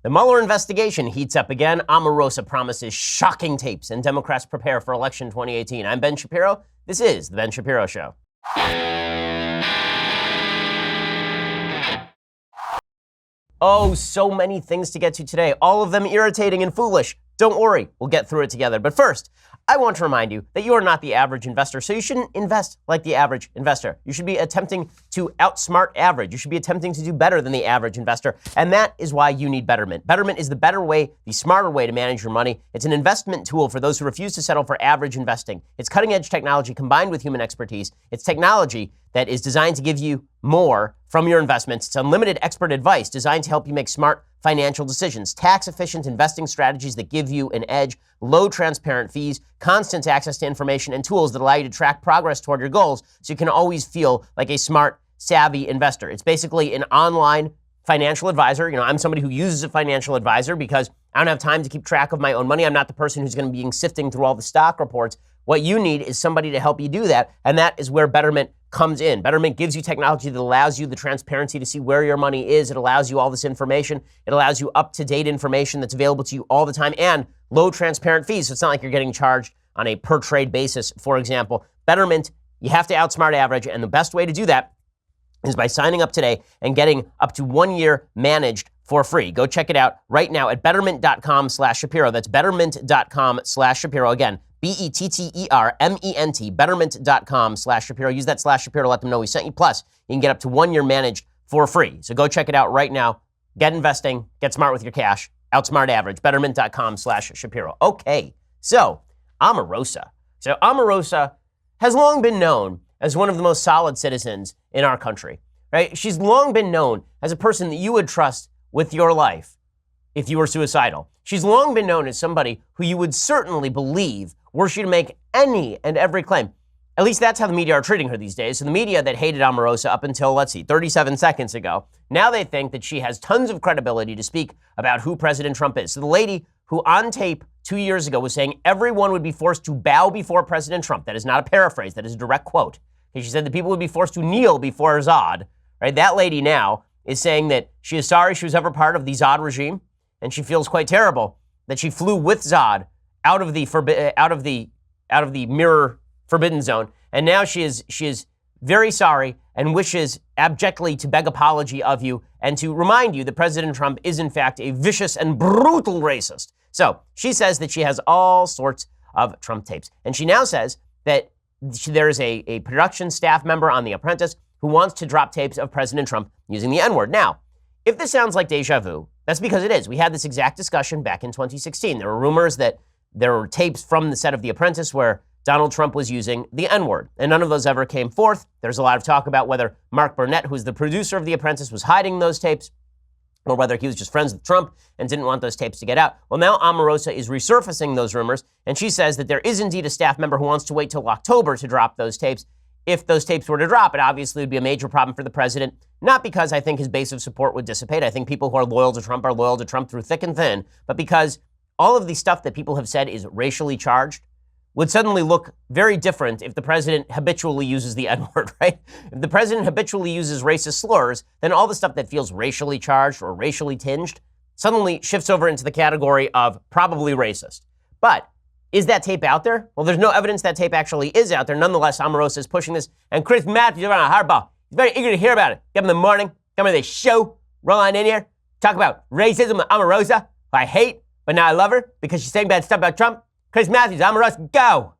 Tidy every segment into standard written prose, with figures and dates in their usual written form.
The Mueller investigation heats up again. Omarosa promises shocking tapes, and Democrats prepare for election 2018. I'm Ben Shapiro. This is The Ben Shapiro Show. Oh, so many things to get to today, all of them irritating and foolish. Don't worry, we'll get through it together. But first, I want to remind you that you are not the average investor, so you shouldn't invest like the average investor. You should be attempting to outsmart average. You should be attempting to do better than the average investor, and that is why you need Betterment. Betterment is the better way, the smarter way to manage your money. It's an investment tool for those who refuse to settle for average investing. It's cutting-edge technology combined with human expertise. It's technology that is designed to give you more from your investments. It's unlimited expert advice designed to help you make smart financial decisions, tax-efficient investing strategies that give you an edge, low transparent fees, constant access to information, and tools that allow you to track progress toward your goals so you can always feel like a smart, savvy investor. It's basically an online financial advisor. You know, I'm somebody who uses a financial advisor because I don't have time to keep track of my own money. I'm not the person who's going to be sifting through all the stock reports. What you need is somebody to help you do that, and that is where Betterment comes in. Betterment gives you technology that allows you the transparency to see where your money is. It allows you all this information. It allows you up-to-date information that's available to you all the time and low transparent fees. So it's not like you're getting charged on a per-trade basis, for example. Betterment, you have to outsmart average, and the best way to do that is by signing up today and getting up to 1 year managed for free. Go check it out right now at betterment.com/Shapiro. That's betterment.com/Shapiro. Again, BETTERMENT, betterment.com/Shapiro. Use that /Shapiro to let them know we sent you. Plus, you can get up to 1 year managed for free. So go check it out right now. Get investing, get smart with your cash, outsmart average, betterment.com/Shapiro. Okay, so Omarosa. So Omarosa has long been known as one of the most solid citizens in our country, right? She's long been known as a person that you would trust with your life if you were suicidal. She's long been known as somebody who you would certainly believe were she to make any and every claim. At least that's how the media are treating her these days. So the media that hated Omarosa up until, 37 seconds ago, now they think that she has tons of credibility to speak about who President Trump is. So the lady who on tape 2 years ago was saying everyone would be forced to bow before President Trump. That is not a paraphrase. That is a direct quote. She said that people would be forced to kneel before Zod. Right? That lady now is saying that she is sorry she was ever part of the Zod regime, and she feels quite terrible that she flew with Zod out of the mirror forbidden zone, and now she is very sorry and wishes abjectly to beg apology of you and to remind you that President Trump is in fact a vicious and brutal racist. So she says that she has all sorts of Trump tapes, and she now says that there is a production staff member on The Apprentice who wants to drop tapes of President Trump using the N-word. Now, if this sounds like deja vu, that's because it is. We had this exact discussion back in 2016. There were rumors that there were tapes from the set of The Apprentice where Donald Trump was using the N-word, and none of those ever came forth. There's a lot of talk about whether Mark Burnett, who's the producer of The Apprentice, was hiding those tapes, or whether he was just friends with Trump and didn't want those tapes to get out. Well, now Omarosa is resurfacing those rumors, and she says that there is indeed a staff member who wants to wait till October to drop those tapes. If those tapes were to drop, it obviously would be a major problem for the president, not because I think his base of support would dissipate. I think people who are loyal to Trump are loyal to Trump through thick and thin, but because all of the stuff that people have said is racially charged would suddenly look very different if the president habitually uses the N-word, right? If the president habitually uses racist slurs, then all the stuff that feels racially charged or racially tinged suddenly shifts over into the category of probably racist. But is that tape out there? Well, there's no evidence that tape actually is out there. Nonetheless, Omarosa is pushing this, and Chris Matthews on a hardball. He's very eager to hear about it. Get him in the morning, come to the show, roll on in here, talk about racism with Omarosa, who I hate, but now I love her because she's saying bad stuff about Trump. Chris Matthews, Omarosa, go.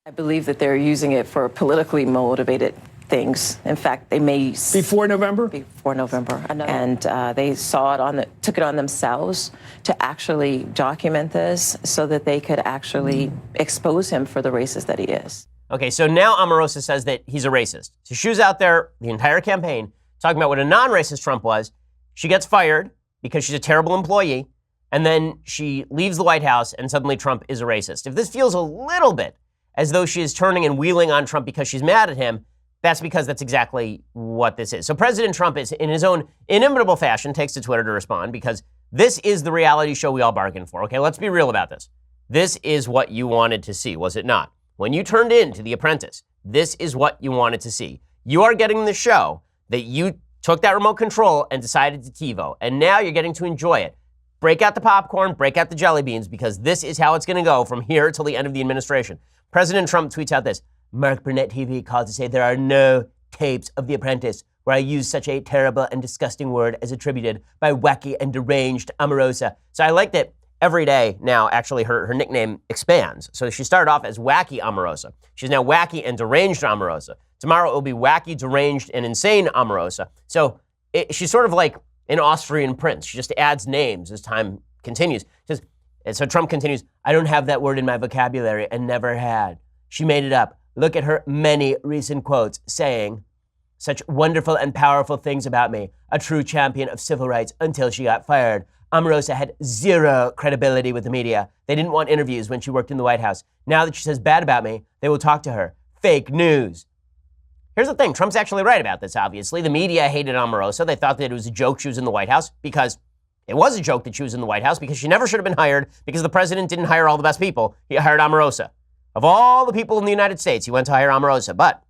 I believe that they're using it for politically motivated things. In fact, they may... Before November? Before November. And they took it on themselves to actually document this so that they could actually expose him for the racist that he is. Okay, so now Omarosa says that he's a racist. So she was out there the entire campaign talking about what a non-racist Trump was. She gets fired because she's a terrible employee, and then she leaves the White House, and suddenly Trump is a racist. If this feels a little bit as though she is turning and wheeling on Trump because she's mad at him, that's because that's exactly what this is. So President Trump is, in his own inimitable fashion, takes to Twitter to respond because this is the reality show we all bargained for. Okay, let's be real about this. This is what you wanted to see, was it not? When you turned in to The Apprentice, this is what you wanted to see. You are getting the show that you took that remote control and decided to TiVo, and now you're getting to enjoy it. break out the popcorn, break out the jelly beans, because this is how it's going to go from here till the end of the administration. President Trump tweets out this. Mark Burnett TV called to say there are no tapes of The Apprentice where I use such a terrible and disgusting word as attributed by wacky and deranged Omarosa. So I like that every day now, actually, her nickname expands. So she started off as Wacky Omarosa. She's now Wacky and Deranged Omarosa. Tomorrow it will be Wacky, Deranged, and Insane Omarosa. So she's sort of like an Austrian prince. She just adds names as time continues. So Trump continues, I don't have that word in my vocabulary and never had. She made it up. Look at her many recent quotes saying such wonderful and powerful things about me, a true champion of civil rights until she got fired. Omarosa had zero credibility with the media. They didn't want interviews when she worked in the White House. Now that she says bad about me, they will talk to her. Fake news. Here's the thing. Trump's actually right about this, obviously. The media hated Omarosa. They thought that it was a joke she was in the White House, because it was a joke that she was in the White House, because she never should have been hired, because the president didn't hire all the best people. He hired Omarosa. Of all the people in the United States, he went to hire Omarosa. But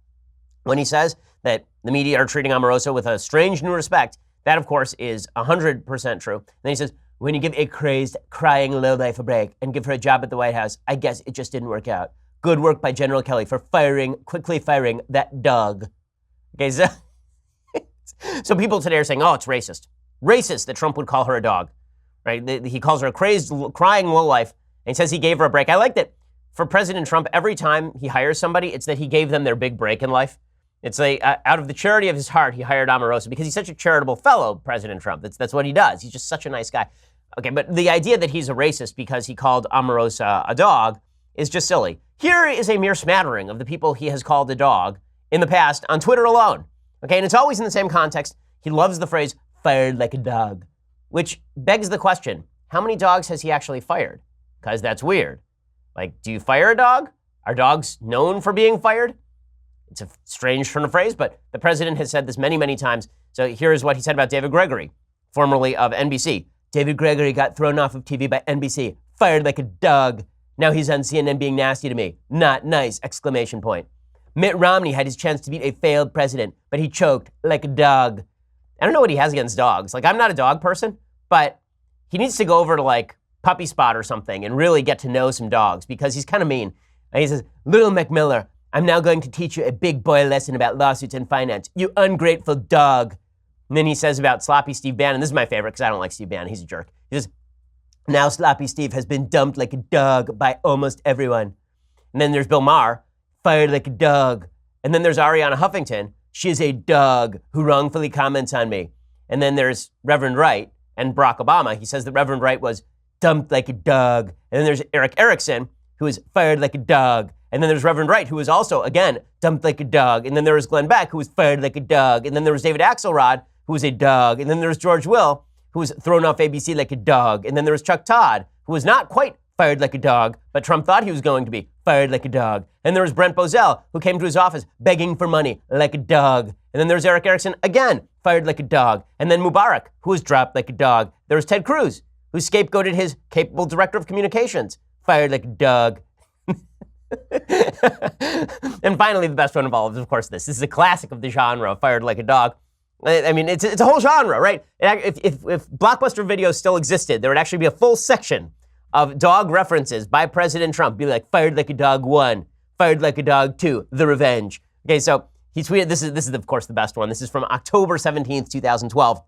when he says that the media are treating Omarosa with a strange new respect, that, of course, is 100% true. And then he says, when you give a crazed, crying lowlife a break and give her a job at the White House, I guess it just didn't work out. Good work by General Kelly for quickly firing that dog. Okay, so people today are saying, oh, it's racist. Racist that Trump would call her a dog, right? He calls her a crazed, crying lowlife, and he says he gave her a break. I like that for President Trump, every time he hires somebody, it's that he gave them their big break in life. It's like, out of the charity of his heart, he hired Omarosa because he's such a charitable fellow, President Trump. That's what he does. He's just such a nice guy. Okay, but the idea that he's a racist because he called Omarosa a dog is just silly. Here is a mere smattering of the people he has called a dog in the past on Twitter alone. Okay, and it's always in the same context. He loves the phrase, fired like a dog, which begs the question, how many dogs has he actually fired? Because that's weird. Like, do you fire a dog? Are dogs known for being fired? It's a strange turn of phrase, but the president has said this many, many times. So here is what he said about David Gregory, formerly of NBC. David Gregory got thrown off of TV by NBC, fired like a dog. Now he's on CNN being nasty to me. Not nice, exclamation point. Mitt Romney had his chance to beat a failed president, but he choked like a dog. I don't know what he has against dogs. Like, I'm not a dog person, but he needs to go over to, like, Puppy Spot or something and really get to know some dogs, because he's kind of mean. And he says, Little McMiller, I'm now going to teach you a big boy lesson about lawsuits and finance. You ungrateful dog. And then he says about Sloppy Steve Bannon. This is my favorite because I don't like Steve Bannon. He's a jerk. He says, now Sloppy Steve has been dumped like a dog by almost everyone. And then there's Bill Maher, fired like a dog. And then there's Ariana Huffington. She is a dog who wrongfully comments on me. And then there's Reverend Wright and Barack Obama. He says that Reverend Wright was dumped like a dog. And then there's Eric Erickson, who is fired like a dog. And then there's Reverend Wright, who was also, again, dumped like a dog. And then there was Glenn Beck, who was fired like a dog. And then there was David Axelrod, who was a dog. And then there was George Will, who was thrown off ABC like a dog. And then there was Chuck Todd, who was not quite fired like a dog, but Trump thought he was going to be fired like a dog. And there was Brent Bozell, who came to his office begging for money like a dog. And then there was Eric Erickson, again, fired like a dog. And then Mubarak, who was dropped like a dog. There was Ted Cruz, who scapegoated his capable director of communications, fired like a dog. And finally, the best one of all is, of course, this. This is a classic of the genre, fired like a dog. I mean, it's a whole genre, right? If Blockbuster Video still existed, there would actually be a full section of dog references by President Trump. Be like, fired like a dog 1, fired like a dog 2, The Revenge. Okay, so he tweeted, this is of course the best one. This is from October 17th, 2012.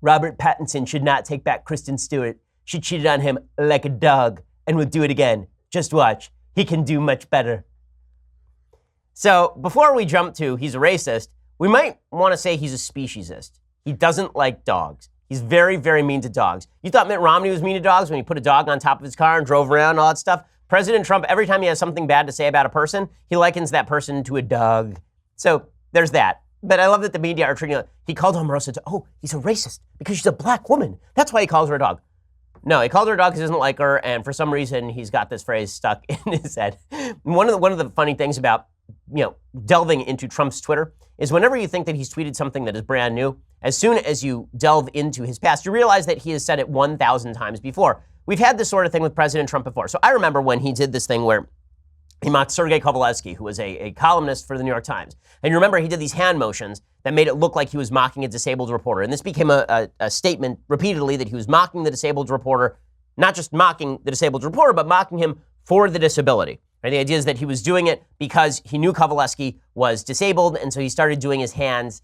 Robert Pattinson should not take back Kristen Stewart. She cheated on him like a dog and will do it again. Just watch. He can do much better. So before we jump to he's a racist, we might want to say he's a speciesist. He doesn't like dogs. He's very, very mean to dogs. You thought Mitt Romney was mean to dogs when he put a dog on top of his car and drove around and all that stuff? President Trump, every time he has something bad to say about a person, he likens that person to a dog. So there's that. But I love that the media are treating it. He called Omarosa, he's a racist because she's a black woman. That's why he calls her a dog. No, he called her a dog because he doesn't like her, and for some reason he's got this phrase stuck in his head. One of the funny things about delving into Trump's Twitter is whenever you think that he's tweeted something that is brand new, as soon as you delve into his past, you realize that he has said it 1,000 times before. We've had this sort of thing with President Trump before. So I remember when he did this thing where He mocked Sergei Kovaleski, who was a columnist for the New York Times. And you remember he did these hand motions that made it look like he was mocking a disabled reporter. And this became a statement repeatedly that he was mocking the disabled reporter, not just mocking the disabled reporter, but mocking him for the disability. Right? The idea is that he was doing it because he knew Kovaleski was disabled, and so he started doing his hands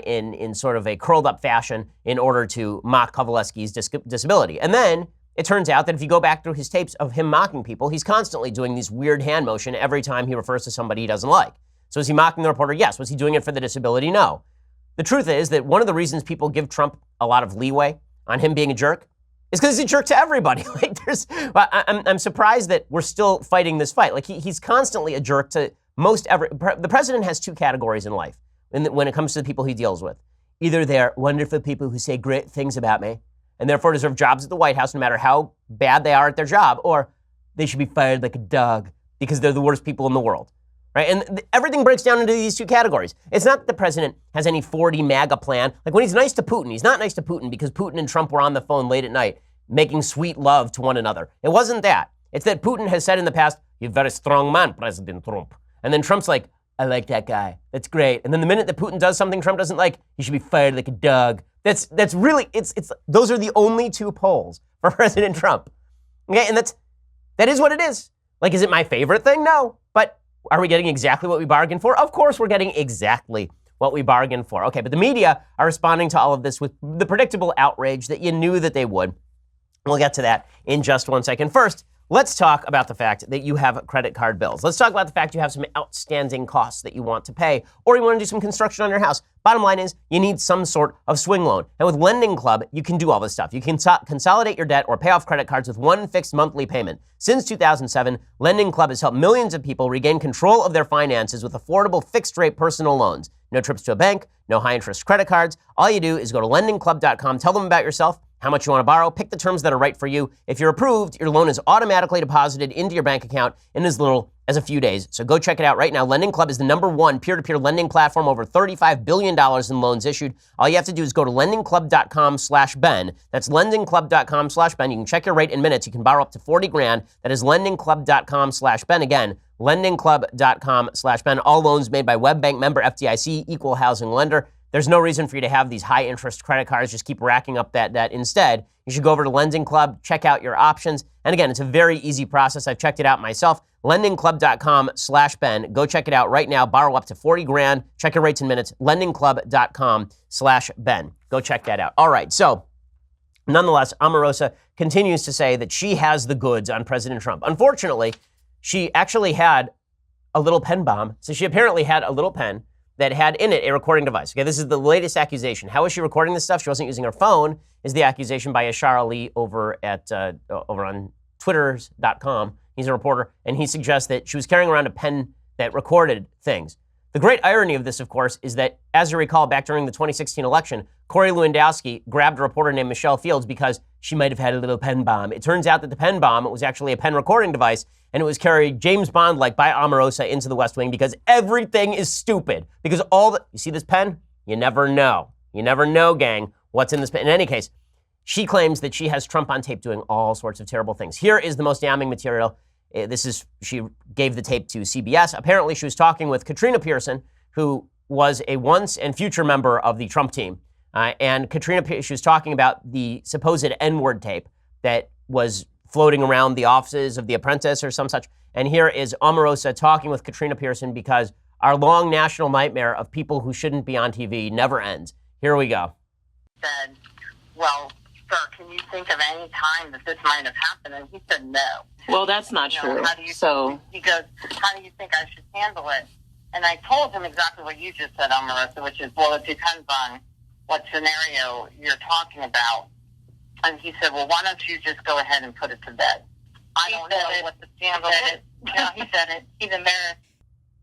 in sort of a curled up fashion in order to mock Kovaleski's disability. And then it turns out that if you go back through his tapes of him mocking people, he's constantly doing these weird hand motion every time he refers to somebody he doesn't like. So is he mocking the reporter? Yes. Was he doing it for the disability? No. The truth is that one of the reasons people give Trump a lot of leeway on him being a jerk is because he's a jerk to everybody. I'm surprised that we're still fighting this fight. Like he's constantly a jerk to the president has two categories in life when it comes to the people he deals with. Either they're wonderful people who say great things about me and therefore deserve jobs at the White House no matter how bad they are at their job, or they should be fired like a dog because they're the worst people in the world, right? And everything breaks down into these two categories. It's not that the president has any 4D MAGA plan. Like when he's nice to Putin, he's not nice to Putin because Putin and Trump were on the phone late at night making sweet love to one another. It wasn't that. It's that Putin has said in the past, "You're a very strong man, President Trump." And then Trump's like, "I like that guy. That's great." And then the minute that Putin does something Trump doesn't like, he should be fired like a dog. That's really, those are the only two polls for President Trump. Okay, and that is what it is. Like, is it my favorite thing? No. But are we getting exactly what we bargained for? Of course we're getting exactly what we bargained for. Okay, but the media are responding to all of this with the predictable outrage that you knew that they would. We'll get to that in just one second. First, let's talk about the fact that you have credit card bills. Let's talk about the fact you have some outstanding costs that you want to pay, or you want to do some construction on your house. Bottom line is, you need some sort of swing loan. And with Lending Club, you can do all this stuff. You can consolidate your debt or pay off credit cards with one fixed monthly payment. Since 2007, Lending Club has helped millions of people regain control of their finances with affordable fixed-rate personal loans. No trips to a bank, no high-interest credit cards. All you do is go to lendingclub.com, tell them about yourself, how much you want to borrow, pick the terms that are right for you. If you're approved, your loan is automatically deposited into your bank account in as little as a few days. So go check it out right now. Lending Club is the #1 peer-to-peer lending platform, over $35 billion in loans issued. All you have to do is go to lendingclub.com/Ben. That's lendingclub.com/Ben. You can check your rate in minutes. You can borrow up to 40 grand. That is lendingclub.com/Ben. Again, lendingclub.com/Ben. All loans made by WebBank, member FDIC, equal housing lender. There's no reason for you to have these high interest credit cards. Just keep racking up that debt. Instead, you should go over to Lending Club, check out your options. And again, it's a very easy process. I've checked it out myself. Lendingclub.com/Ben. Go check it out right now. Borrow up to 40 grand. Check your rates in minutes. Lendingclub.com/Ben. Go check that out. All right. So nonetheless, Omarosa continues to say that she has the goods on President Trump. Unfortunately, she actually had a little pen bomb. So she apparently had a little pen that had in it a recording device. Okay, this is the latest accusation. How is she recording this stuff? She wasn't using her phone, is the accusation by Yashar Ali over on Twitters.com. He's a reporter, and he suggests that she was carrying around a pen that recorded things. The great irony of this, of course, is that, as you recall, back during the 2016 election, Corey Lewandowski grabbed a reporter named Michelle Fields because she might have had a little pen bomb. It turns out that the pen bomb was actually a pen recording device, and it was carried James Bond-like by Omarosa into the West Wing because everything is stupid. Because you see this pen? You never know. You never know, gang, what's in this pen. In any case, she claims that she has Trump on tape doing all sorts of terrible things. Here is the most damning material. She gave the tape to CBS. Apparently, she was talking with Katrina Pearson, who was a once and future member of the Trump team. And she was talking about the supposed N-word tape that was floating around the offices of The Apprentice or some such. And here is Omarosa talking with Katrina Pearson because our long national nightmare of people who shouldn't be on TV never ends. Here we go. Said, "Well, sir, can you think of any time that this might have happened?" And he said, "No." Well, that's not true. He goes, "How do you think I should handle it?" And I told him exactly what you just said, Omarosa, which is, well, it depends on what scenario you're talking about. And he said, "Well, why don't you just go ahead and put it to bed?" I don't know what the scandal is. No, he said it. He's embarrassed.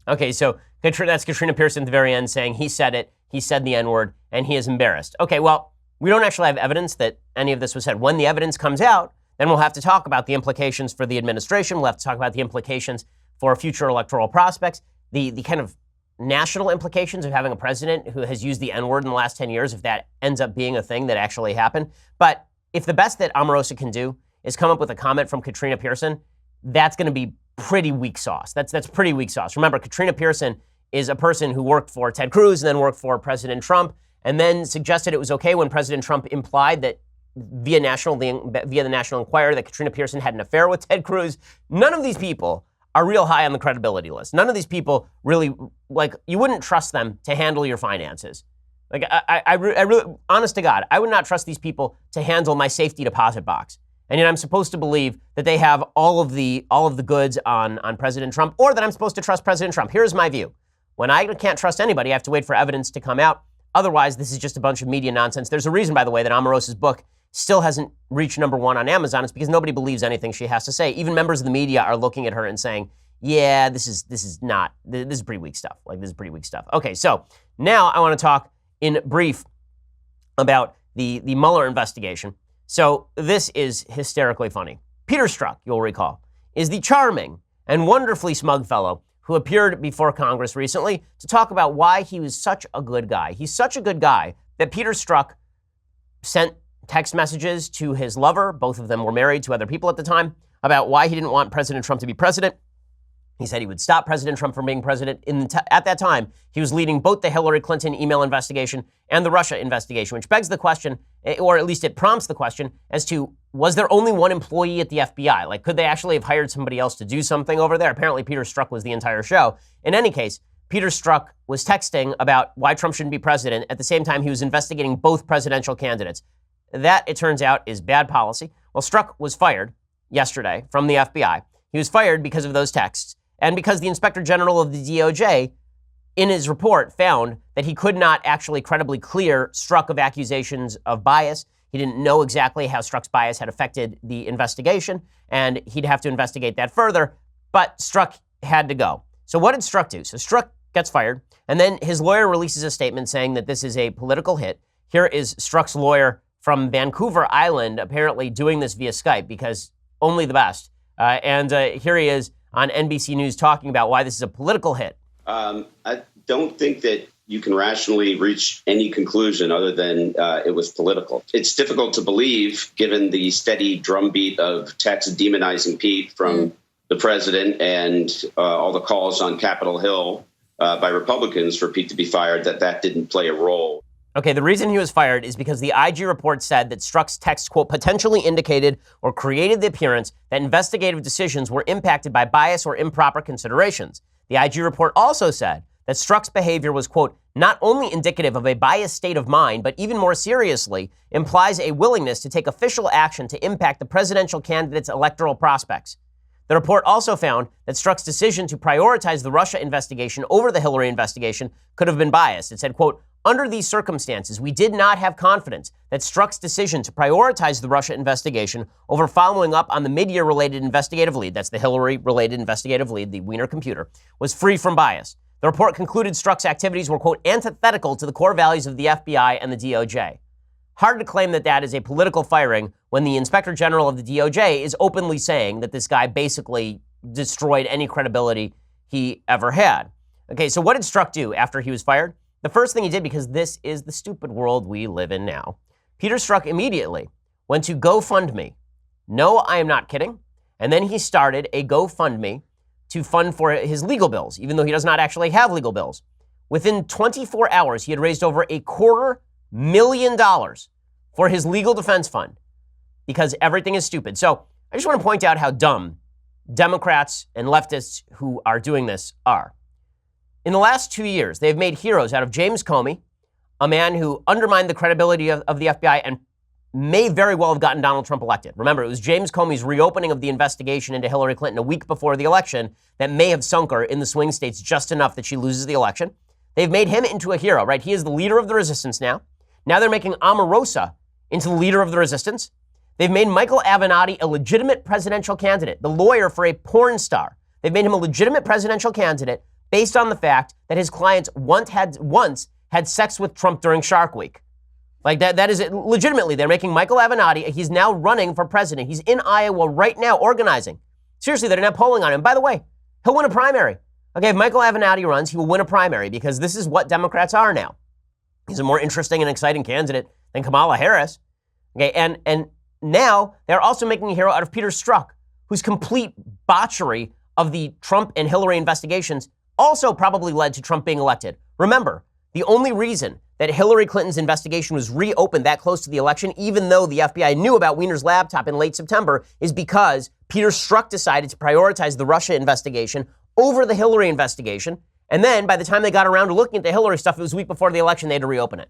Okay, so that's Katrina Pearson at the very end saying he said it, he said the N-word, and he is embarrassed. Okay, well, we don't actually have evidence that any of this was said. When the evidence comes out, then we'll have to talk about the implications for the administration. We'll have to talk about the implications for future electoral prospects, the kind of national implications of having a president who has used the N-word in the last 10 years, if that ends up being a thing that actually happened. But if the best that Omarosa can do is come up with a comment from Katrina Pearson, that's going to be pretty weak sauce. That's pretty weak sauce. Remember, Katrina Pearson is a person who worked for Ted Cruz and then worked for President Trump, and then suggested it was okay when President Trump implied that via the National Enquirer that Katrina Pearson had an affair with Ted Cruz. None of these people are real high on the credibility list. None of these people really, like, you wouldn't trust them to handle your finances. Like, I really, honest to God, I would not trust these people to handle my safety deposit box. And yet I'm supposed to believe that they have all of the goods on President Trump, or that I'm supposed to trust President Trump. Here's my view. When I can't trust anybody, I have to wait for evidence to come out. Otherwise, this is just a bunch of media nonsense. There's a reason, by the way, that Omarosa's book still hasn't reached number one on Amazon. It's because nobody believes anything she has to say. Even members of the media are looking at her and saying, yeah, this is pretty weak stuff. Like, this is pretty weak stuff. Okay, so now I want to talk in brief about the Mueller investigation. So this is hysterically funny. Peter Strzok, you'll recall, is the charming and wonderfully smug fellow who appeared before Congress recently to talk about why he was such a good guy. He's such a good guy that Peter Strzok sent text messages to his lover, both of them were married to other people at the time, about why he didn't want President Trump to be president. He said he would stop President Trump from being president. At that time, he was leading both the Hillary Clinton email investigation and the Russia investigation, which begs the question, or at least it prompts the question, as to, was there only one employee at the FBI? Like, could they actually have hired somebody else to do something over there? Apparently, Peter Strzok was the entire show. In any case, Peter Strzok was texting about why Trump shouldn't be president. At the same time, he was investigating both presidential candidates. That, it turns out, is bad policy. Well, Strzok was fired yesterday from the FBI. He was fired because of those texts, and because the Inspector General of the DOJ, in his report, found that he could not actually credibly clear Strzok of accusations of bias. He didn't know exactly how Strzok's bias had affected the investigation, and he'd have to investigate that further, but Strzok had to go. So what did Strzok do? So Strzok gets fired, and then his lawyer releases a statement saying that this is a political hit. Here is Strzok's lawyer from Vancouver Island, apparently doing this via Skype, because only the best. And here he is on NBC News talking about why this is a political hit. I don't think that you can rationally reach any conclusion other than it was political. It's difficult to believe, given the steady drumbeat of texts demonizing Pete from the president and all the calls on Capitol Hill by Republicans for Pete to be fired, that didn't play a role. Okay, the reason he was fired is because the IG report said that Strzok's text, quote, potentially indicated or created the appearance that investigative decisions were impacted by bias or improper considerations. The IG report also said that Strzok's behavior was, quote, not only indicative of a biased state of mind, but even more seriously, implies a willingness to take official action to impact the presidential candidate's electoral prospects. The report also found that Strzok's decision to prioritize the Russia investigation over the Hillary investigation could have been biased. It said, quote, under these circumstances, we did not have confidence that Strzok's decision to prioritize the Russia investigation over following up on the mid-year-related investigative lead, that's the Hillary-related investigative lead, the Wiener computer, was free from bias. The report concluded Strzok's activities were, quote, antithetical to the core values of the FBI and the DOJ. Hard to claim that that is a political firing when the Inspector General of the DOJ is openly saying that this guy basically destroyed any credibility he ever had. Okay, so what did Strzok do after he was fired? The first thing he did, because this is the stupid world we live in now, Peter Strzok immediately went to GoFundMe. No, I am not kidding. And then he started a GoFundMe to fund for his legal bills, even though he does not actually have legal bills. Within 24 hours, he had raised over $250,000 for his legal defense fund, because everything is stupid. So I just want to point out how dumb Democrats and leftists who are doing this are. In the last 2 years, they've made heroes out of James Comey, a man who undermined the credibility of the FBI and may very well have gotten Donald Trump elected. Remember, it was James Comey's reopening of the investigation into Hillary Clinton a week before the election that may have sunk her in the swing states just enough that she loses the election. They've made him into a hero, right? He is the leader of the resistance now. Now they're making Omarosa into the leader of the resistance. They've made Michael Avenatti a legitimate presidential candidate, the lawyer for a porn star. They've made him a legitimate presidential candidate based on the fact that his clients once had sex with Trump during Shark Week. Like that is it. Legitimately, they're making Michael Avenatti, he's now running for president. He's in Iowa right now organizing. Seriously, they're not polling on him. By the way, he'll win a primary. Okay, if Michael Avenatti runs, he will win a primary because this is what Democrats are now. He's a more interesting and exciting candidate than Kamala Harris. Okay, and now they're also making a hero out of Peter Strzok, whose complete botchery of the Trump and Hillary investigations also probably led to Trump being elected. Remember, the only reason that Hillary Clinton's investigation was reopened that close to the election, even though the FBI knew about Weiner's laptop in late September, is because Peter Strzok decided to prioritize the Russia investigation over the Hillary investigation. And then by the time they got around to looking at the Hillary stuff, it was a week before the election, they had to reopen it.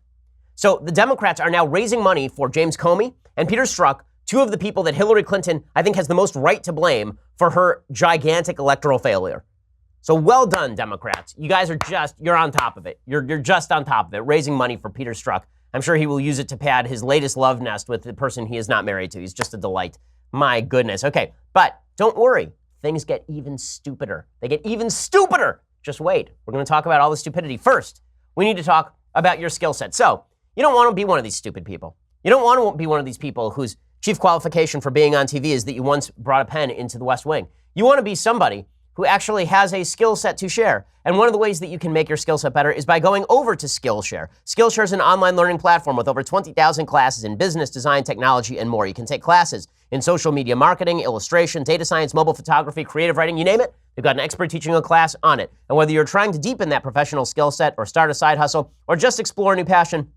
So the Democrats are now raising money for James Comey and Peter Strzok, two of the people that Hillary Clinton, I think, has the most right to blame for her gigantic electoral failure. So well done, Democrats. You guys are you're on top of it. You're just on top of it, raising money for Peter Strzok. I'm sure he will use it to pad his latest love nest with the person he is not married to. He's just a delight. My goodness. Okay, but don't worry. Things get even stupider. They get even stupider. Just wait. We're going to talk about all the stupidity. First, we need to talk about your skill set. So you don't want to be one of these stupid people. You don't want to be one of these people whose chief qualification for being on TV is that you once brought a pen into the West Wing. You want to be somebody who actually has a skill set to share. And one of the ways that you can make your skill set better is by going over to Skillshare. Skillshare is an online learning platform with over 20,000 classes in business, design, technology, and more. You can take classes in social media marketing, illustration, data science, mobile photography, creative writing, you name it. They've got an expert teaching a class on it. And whether you're trying to deepen that professional skill set or start a side hustle or just explore a new passion,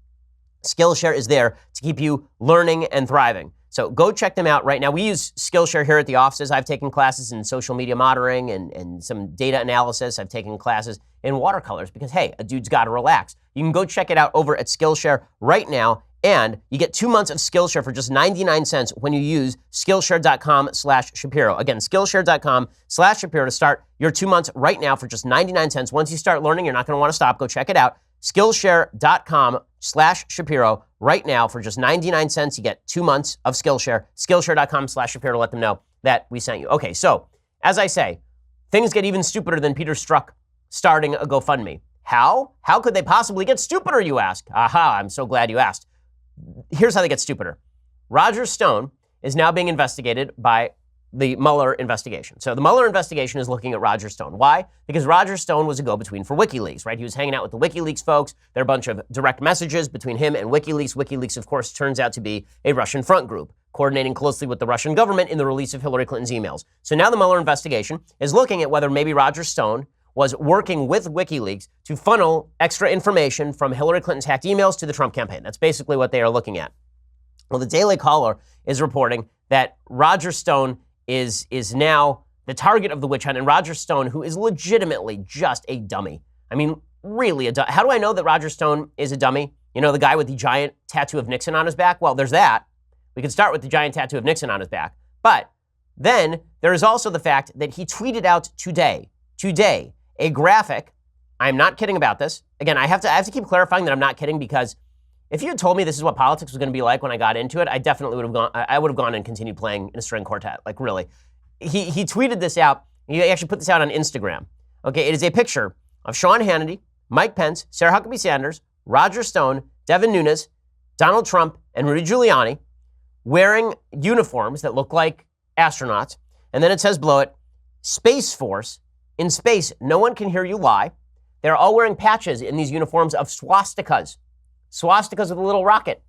Skillshare is there to keep you learning and thriving. So go check them out right now. We use Skillshare here at the offices. I've taken classes in social media monitoring and some data analysis. I've taken classes in watercolors because, hey, a dude's got to relax. You can go check it out over at Skillshare right now, and you get 2 months of Skillshare for just 99 cents when you use Skillshare.com/Shapiro. Again, Skillshare.com/Shapiro to start your 2 months right now for just 99 cents. Once you start learning, you're not going to want to stop. Go check it out. Skillshare.com/Shapiro right now for just 99 cents. You get 2 months of Skillshare. Skillshare.com/Shapiro to let them know that we sent you. Okay, so as I say, things get even stupider than Peter Strzok starting a GoFundMe. How? How could they possibly get stupider, you ask? Aha, I'm so glad you asked. Here's how they get stupider. Roger Stone is now being investigated by the Mueller investigation. So the Mueller investigation is looking at Roger Stone. Why? Because Roger Stone was a go-between for WikiLeaks, right? He was hanging out with the WikiLeaks folks. There are a bunch of direct messages between him and WikiLeaks. WikiLeaks, of course, turns out to be a Russian front group, coordinating closely with the Russian government in the release of Hillary Clinton's emails. So now the Mueller investigation is looking at whether maybe Roger Stone was working with WikiLeaks to funnel extra information from Hillary Clinton's hacked emails to the Trump campaign. That's basically what they are looking at. Well, the Daily Caller is reporting that Roger Stone is now the target of the witch hunt, and Roger Stone, who is legitimately just a dummy. I mean, really a dummy. How do I know that Roger Stone is a dummy? You know, the guy with the giant tattoo of Nixon on his back? Well, there's that. We could start with the giant tattoo of Nixon on his back. But then there is also the fact that he tweeted out today, a graphic. I'm not kidding about this. Again, I have to keep clarifying that I'm not kidding, because if you had told me this is what politics was going to be like when I got into it, I definitely would have gone. I would have gone and continued playing in a string quartet. Like, really, he tweeted this out. He actually put this out on Instagram. Okay, it is a picture of Sean Hannity, Mike Pence, Sarah Huckabee Sanders, Roger Stone, Devin Nunes, Donald Trump, and Rudy Giuliani wearing uniforms that look like astronauts. And then it says below it, Space Force. In space, no one can hear you lie. They're all wearing patches in these uniforms of swastikas. Swastikas with a little rocket.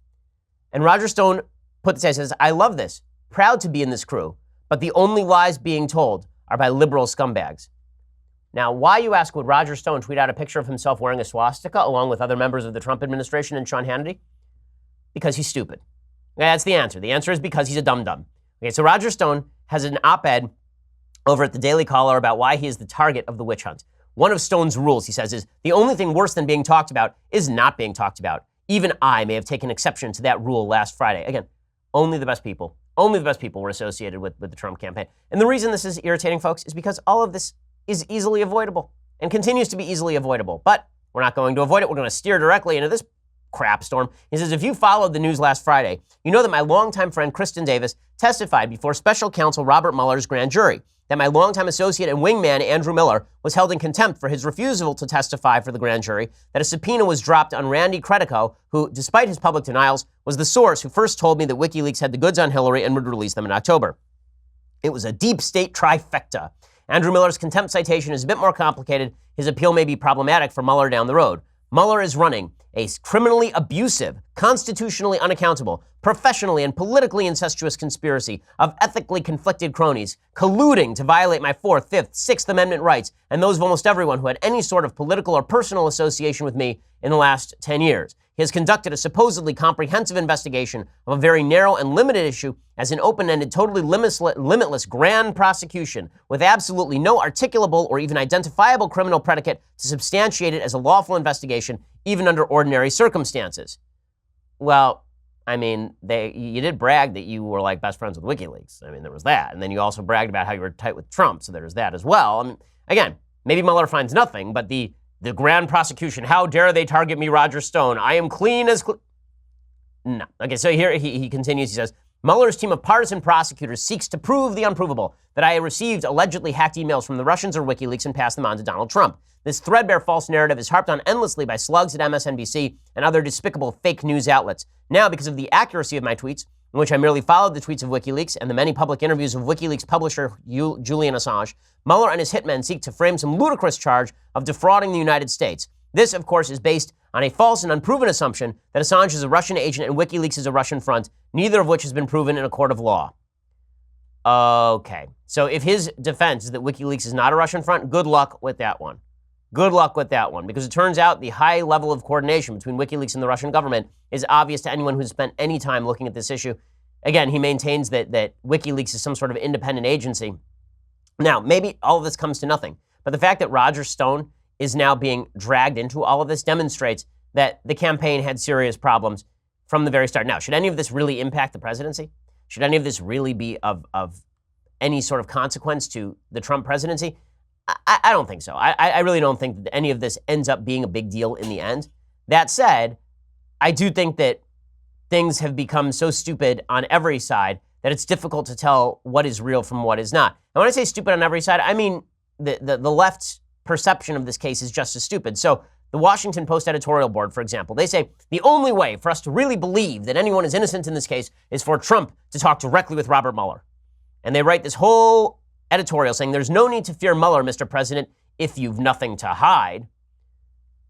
And Roger Stone put this out, says, I love this. Proud to be in this crew. But the only lies being told are by liberal scumbags. Now, why, you ask, would Roger Stone tweet out a picture of himself wearing a swastika along with other members of the Trump administration and Sean Hannity? Because he's stupid. That's the answer. The answer is because he's a dum-dum. Okay, so Roger Stone has an op-ed over at the Daily Caller about why he is the target of the witch hunt. One of Stone's rules, he says, is the only thing worse than being talked about is not being talked about. Even I may have taken exception to that rule last Friday. Again, only the best people were associated with the Trump campaign. And the reason this is irritating, folks, is because all of this is easily avoidable and continues to be easily avoidable. But we're not going to avoid it. We're going to steer directly into this crap storm. He says, if you followed the news last Friday, you know that my longtime friend Kristen Davis testified before special counsel Robert Mueller's grand jury, that my longtime associate and wingman Andrew Miller was held in contempt for his refusal to testify for the grand jury, that a subpoena was dropped on Randy Credico, who, despite his public denials, was the source who first told me that WikiLeaks had the goods on Hillary and would release them in October. It was a deep state trifecta. Andrew Miller's contempt citation is a bit more complicated. His appeal may be problematic for Mueller down the road. Mueller is running a criminally abusive, constitutionally unaccountable, professionally and politically incestuous conspiracy of ethically conflicted cronies colluding to violate my 4th, 5th, 6th Amendment rights and those of almost everyone who had any sort of political or personal association with me in the last 10 years. He has conducted a supposedly comprehensive investigation of a very narrow and limited issue as an open-ended, totally limitless grand prosecution with absolutely no articulable or even identifiable criminal predicate to substantiate it as a lawful investigation, even under ordinary circumstances. Well, I mean, you did brag that you were like best friends with WikiLeaks. I mean, there was that. And then you also bragged about how you were tight with Trump, so there's that as well. I mean, again, maybe Mueller finds nothing, but the grand prosecution, how dare they target me, Roger Stone? I am clean as No. Okay, so here he continues. He says, Mueller's team of partisan prosecutors seeks to prove the unprovable, that I received allegedly hacked emails from the Russians or WikiLeaks and passed them on to Donald Trump. This threadbare false narrative is harped on endlessly by slugs at MSNBC and other despicable fake news outlets. Now, because of the accuracy of my tweets, in which I merely followed the tweets of WikiLeaks and the many public interviews of WikiLeaks publisher Julian Assange, Mueller and his hitmen seek to frame some ludicrous charge of defrauding the United States. This, of course, is based on a false and unproven assumption that Assange is a Russian agent and WikiLeaks is a Russian front, neither of which has been proven in a court of law. Okay, so if his defense is that WikiLeaks is not a Russian front, good luck with that one. Good luck with that one, because it turns out the high level of coordination between WikiLeaks and the Russian government is obvious to anyone who's spent any time looking at this issue. Again, he maintains that WikiLeaks is some sort of independent agency. Now, maybe all of this comes to nothing, but the fact that Roger Stone is now being dragged into all of this demonstrates that the campaign had serious problems from the very start. Now, should any of this really impact the presidency? Should any of this really be of any sort of consequence to the Trump presidency? I don't think so. I really don't think that any of this ends up being a big deal in the end. That said, I do think that things have become so stupid on every side that it's difficult to tell what is real from what is not. And when I say stupid on every side, I mean the left's perception of this case is just as stupid. So the Washington Post editorial board, for example, they say the only way for us to really believe that anyone is innocent in this case is for Trump to talk directly with Robert Mueller. And they write this whole editorial saying there's no need to fear Mueller, Mr. President, if you've nothing to hide.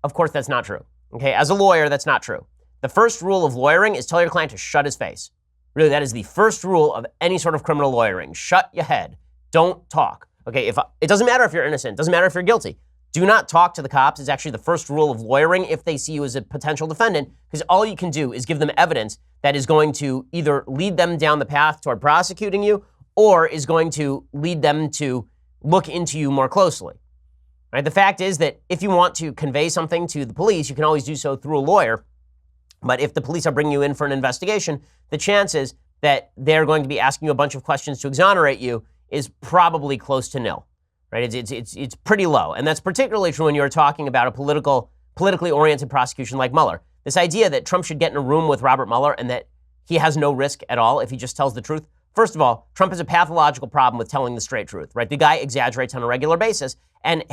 Of course, that's not true. Okay, as a lawyer, that's not true. The first rule of lawyering is tell your client to shut his face. Really, that is the first rule of any sort of criminal lawyering. Shut your head. Don't talk. Okay, it doesn't matter if you're innocent. It doesn't matter if you're guilty. Do not talk to the cops. It's actually the first rule of lawyering if they see you as a potential defendant, because all you can do is give them evidence that is going to either lead them down the path toward prosecuting you or is going to lead them to look into you more closely. Right? The fact is that if you want to convey something to the police, you can always do so through a lawyer. But if the police are bringing you in for an investigation, the chances that they're going to be asking you a bunch of questions to exonerate you is probably close to nil. Right? It's pretty low. And that's particularly true when you're talking about a politically oriented prosecution like Mueller. This idea that Trump should get in a room with Robert Mueller and that he has no risk at all if he just tells the truth. First of all, Trump has a pathological problem with telling the straight truth, right? The guy exaggerates on a regular basis, and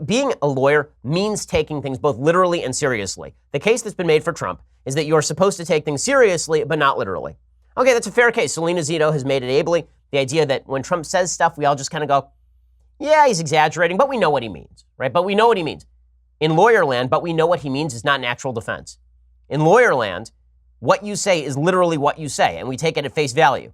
being a lawyer means taking things both literally and seriously. The case that's been made for Trump is that you're supposed to take things seriously, but not literally. Okay, that's a fair case. Selena Zito has made it ably. The idea that when Trump says stuff, we all just kind of go, yeah, he's exaggerating, but we know what he means, right? But we know what he means. In lawyer land, but we know what he means is not natural defense. In lawyer land, what you say is literally what you say, and we take it at face value.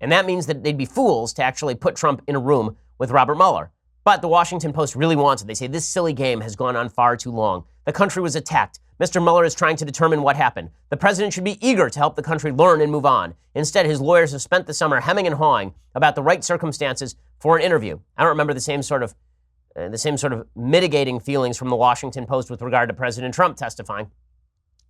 And that means that they'd be fools to actually put Trump in a room with Robert Mueller. But the Washington Post really wants it. They say this silly game has gone on far too long. The country was attacked. Mr. Mueller is trying to determine what happened. The president should be eager to help the country learn and move on. Instead, his lawyers have spent the summer hemming and hawing about the right circumstances for an interview. I don't remember the same sort of mitigating feelings from the Washington Post with regard to President Trump testifying.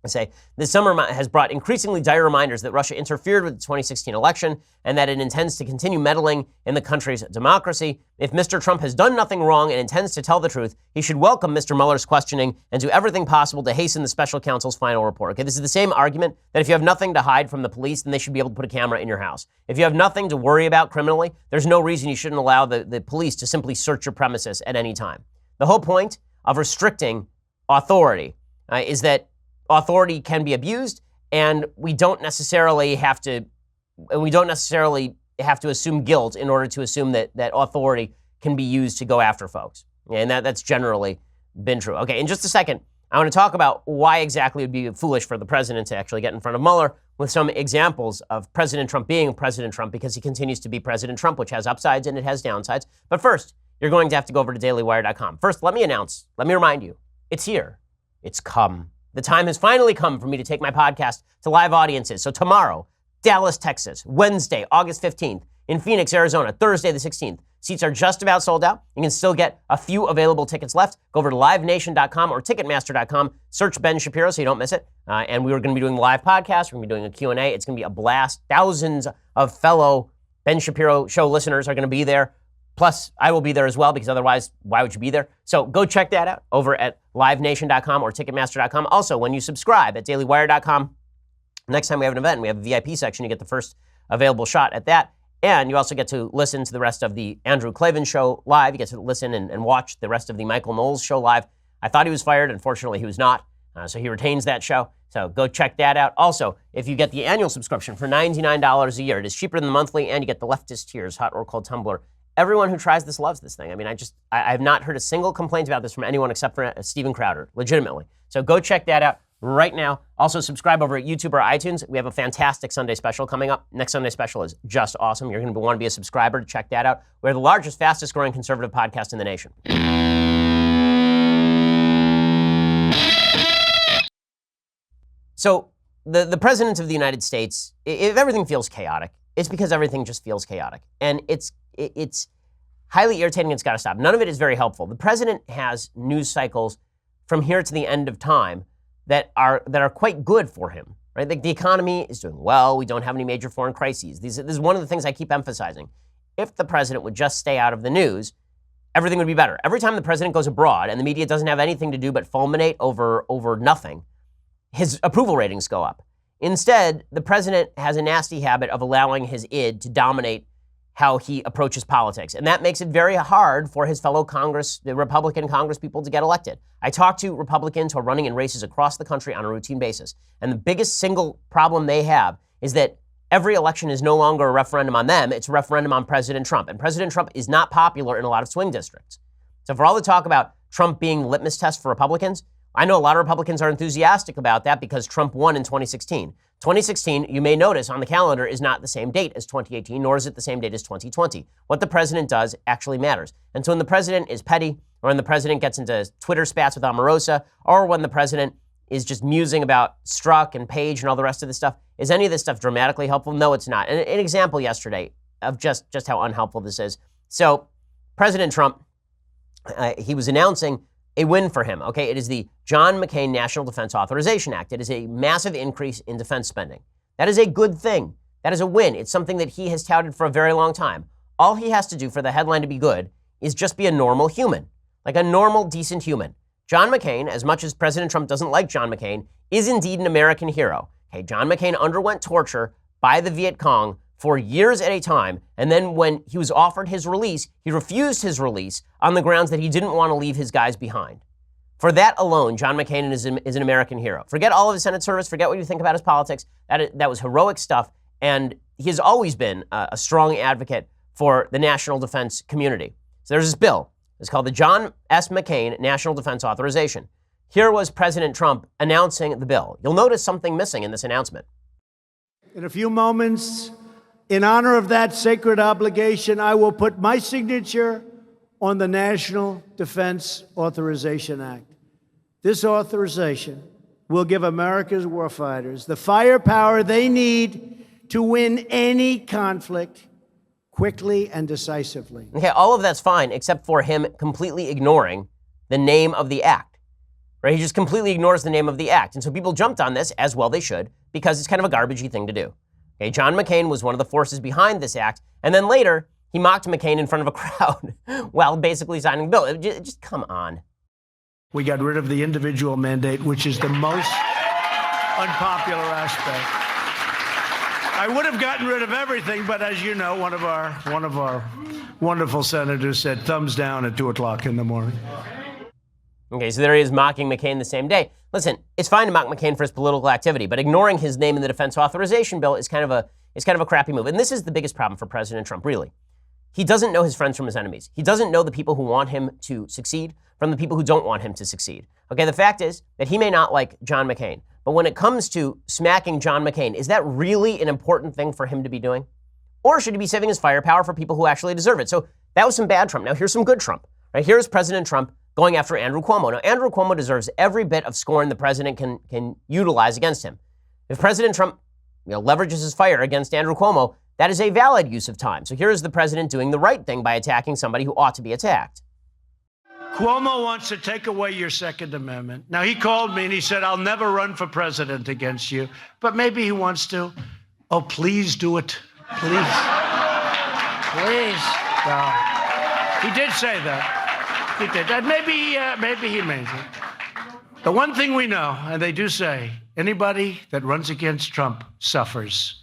I say, this summer has brought increasingly dire reminders that Russia interfered with the 2016 election and that it intends to continue meddling in the country's democracy. If Mr. Trump has done nothing wrong and intends to tell the truth, he should welcome Mr. Mueller's questioning and do everything possible to hasten the special counsel's final report. Okay, this is the same argument that if you have nothing to hide from the police, then they should be able to put a camera in your house. If you have nothing to worry about criminally, there's no reason you shouldn't allow the police to simply search your premises at any time. The whole point of restricting authority is that authority can be abused, and we don't necessarily have to assume guilt in order to assume that authority can be used to go after folks. And that's generally been true. Okay, in just a second, I want to talk about why exactly it would be foolish for the president to actually get in front of Mueller with some examples of President Trump being President Trump, because he continues to be President Trump, which has upsides and it has downsides. But first, you're going to have to go over to dailywire.com. First, let me remind you, it's here. It's come. The time has finally come for me to take my podcast to live audiences. So tomorrow, Dallas, Texas, Wednesday, August 15th, in Phoenix, Arizona, Thursday the 16th. Seats are just about sold out. You can still get a few available tickets left. Go over to livenation.com or ticketmaster.com. Search Ben Shapiro so you don't miss it. And we are going to be doing the live podcast. We're going to be doing a Q&A. It's going to be a blast. Thousands of fellow Ben Shapiro show listeners are going to be there. Plus, I will be there as well, because otherwise, why would you be there? So go check that out over at livenation.com or ticketmaster.com. Also, when you subscribe at dailywire.com, next time we have an event and we have a VIP section, you get the first available shot at that. And you also get to listen to the rest of the Andrew Klavan show live. You get to listen and watch the rest of the Michael Knowles show live. I thought he was fired. Unfortunately, he was not. So he retains that show. So go check that out. Also, if you get the annual subscription for $99 a year, it is cheaper than the monthly, and you get the leftist tiers, hot or cold tumbler. Everyone who tries this loves this thing. I mean, I have not heard a single complaint about this from anyone except for Steven Crowder, legitimately. So go check that out right now. Also, subscribe over at YouTube or iTunes. We have a fantastic Sunday special coming up. Next Sunday special is just awesome. You're going to want to be a subscriber to check that out. We're the largest, fastest growing conservative podcast in the nation. So the president of the United States, if everything feels chaotic, it's because everything just feels chaotic. And it's highly irritating. It's got to stop. None of it is very helpful. The president has news cycles from here to the end of time that are quite good for him, right? The economy is doing well. We don't have any major foreign crises. This is one of the things I keep emphasizing. If the president would just stay out of the news, everything would be better. Every time the president goes abroad and the media doesn't have anything to do but fulminate over nothing, his approval ratings go up. Instead, the president has a nasty habit of allowing his id to dominate how he approaches politics. And that makes it very hard for his fellow the Republican Congress people to get elected. I talk to Republicans who are running in races across the country on a routine basis. And the biggest single problem they have is that every election is no longer a referendum on them. It's a referendum on President Trump. And President Trump is not popular in a lot of swing districts. So for all the talk about Trump being litmus test for Republicans, I know a lot of Republicans are enthusiastic about that because Trump won in 2016. 2016, you may notice on the calendar, is not the same date as 2018, nor is it the same date as 2020. What the president does actually matters. And so when the president is petty, or when the president gets into Twitter spats with Omarosa, or when the president is just musing about Strzok and Page and all the rest of this stuff, is any of this stuff dramatically helpful? No, it's not. And an example yesterday of just how unhelpful this is. So President Trump, he was announcing a win for him, okay? It is the John McCain National Defense Authorization Act. It is a massive increase in defense spending. That is a good thing. That is a win. It's something that he has touted for a very long time. All he has to do for the headline to be good is just be a normal human, like a normal, decent human. John McCain, as much as President Trump doesn't like John McCain, is indeed an American hero. Okay, John McCain underwent torture by the Viet Cong for years at a time, and then when he was offered his release, he refused his release on the grounds that he didn't want to leave his guys behind. For that alone, John McCain is an American hero. Forget all of his Senate service, forget what you think about his politics. That was heroic stuff, and he has always been a strong advocate for the national defense community. So there's this bill. It's called the John S. McCain National Defense Authorization. Here was President Trump announcing the bill. You'll notice something missing in this announcement. In a few moments, in honor of that sacred obligation, I will put my signature on the National Defense Authorization Act. This authorization will give America's warfighters the firepower they need to win any conflict quickly and decisively. Okay, all of that's fine, except for him completely ignoring the name of the act. Right? He just completely ignores the name of the act. And so people jumped on this, as well they should, because it's kind of a garbagey thing to do. Okay, John McCain was one of the forces behind this act, and then later, he mocked McCain in front of a crowd while basically signing the bill. Just come on. We got rid of the individual mandate, which is the most unpopular aspect. I would have gotten rid of everything, but as you know, one of our wonderful senators said thumbs down at 2 o'clock in the morning. Okay, so there he is mocking McCain the same day. Listen, it's fine to mock McCain for his political activity, but ignoring his name in the defense authorization bill is kind of a crappy move. And this is the biggest problem for President Trump, really. he doesn't know his friends from his enemies. He doesn't know the people who want him to succeed from the people who don't want him to succeed. Okay, the fact is that he may not like John McCain, but when it comes to smacking John McCain, is that really an important thing for him to be doing? Or should he be saving his firepower for people who actually deserve it? So that was some bad Trump. Now here's some good Trump. Right? Here's President Trump going after Andrew Cuomo. Now Andrew Cuomo deserves every bit of scorn the president can utilize against him. If President Trump leverages his fire against Andrew Cuomo, that is a valid use of time. So here is the president doing the right thing by attacking somebody who ought to be attacked. Cuomo wants to take away your Second Amendment. Now, he called me and he said, I'll never run for president against you, but maybe he wants to. Oh, please do it. Please. Please. No. He did say that. He did that. Maybe he means it. The one thing we know, and they do say, anybody that runs against Trump suffers.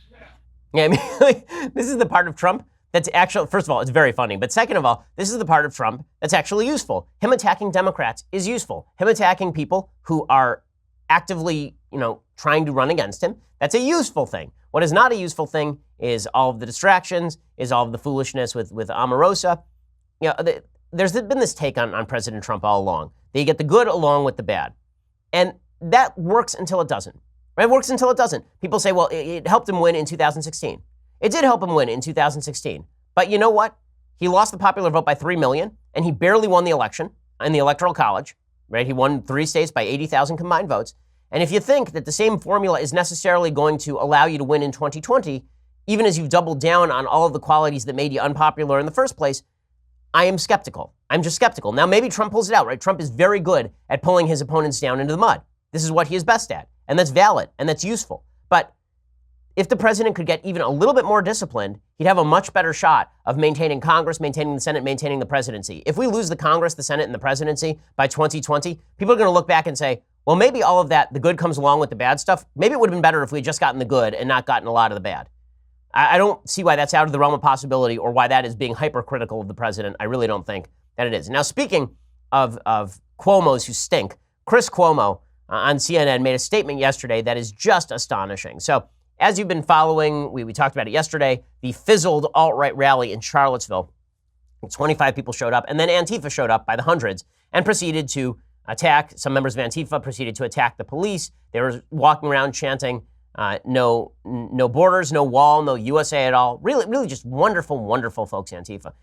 Yeah, I mean, this is the part of Trump that's actually, first of all, it's very funny. But second of all, this is the part of Trump that's actually useful. Him attacking Democrats is useful. Him attacking people who are actively, trying to run against him, that's a useful thing. What is not a useful thing is all of the distractions, is all of the foolishness with Omarosa. There's been this take on President Trump all along. That you get the good along with the bad. And that works until it doesn't. Right? It works until it doesn't. People say, well, it helped him win in 2016. It did help him win in 2016. But you know what? He lost the popular vote by 3 million, and he barely won the election in the Electoral College. Right? He won 3 states by 80,000 combined votes. And if you think that the same formula is necessarily going to allow you to win in 2020, even as you've doubled down on all of the qualities that made you unpopular in the first place, I am skeptical. I'm just skeptical. Now, maybe Trump pulls it out, right? Trump is very good at pulling his opponents down into the mud. This is what he is best at. And that's valid, and that's useful. But if the president could get even a little bit more disciplined, he'd have a much better shot of maintaining Congress, maintaining the Senate, maintaining the presidency. If we lose the Congress, the Senate, and the presidency by 2020, people are going to look back and say, well, maybe all of that, the good comes along with the bad stuff. Maybe it would have been better if we had just gotten the good and not gotten a lot of the bad. I don't see why that's out of the realm of possibility or why that is being hypercritical of the president. I really don't think that it is. Now, speaking of Cuomos who stink, Chris Cuomo on CNN made a statement yesterday that is just astonishing. So as you've been following, we talked about it yesterday, the fizzled alt-right rally in Charlottesville, 25 people showed up, and then Antifa showed up by the hundreds and proceeded to attack. Some members of Antifa proceeded to attack the police. They were walking around chanting, no borders, no wall, no USA at all. Really just wonderful, wonderful folks, Antifa.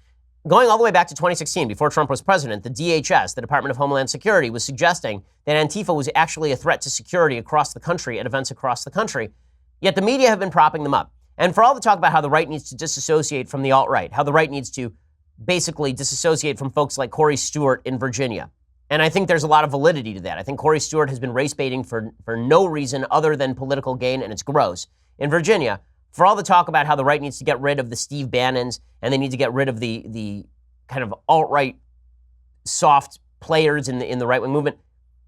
Going all the way back to 2016, before Trump was president, the DHS, the Department of Homeland Security, was suggesting that Antifa was actually a threat to security across the country at events across the country. Yet the media have been propping them up. And for all the talk about how the right needs to disassociate from the alt-right, how the right needs to basically disassociate from folks like Corey Stewart in Virginia. And I think there's a lot of validity to that. I think Corey Stewart has been race baiting for no reason other than political gain, and it's gross. In Virginia, for all the talk about how the right needs to get rid of the Steve Bannons and they need to get rid of the kind of alt-right soft players in the right-wing movement,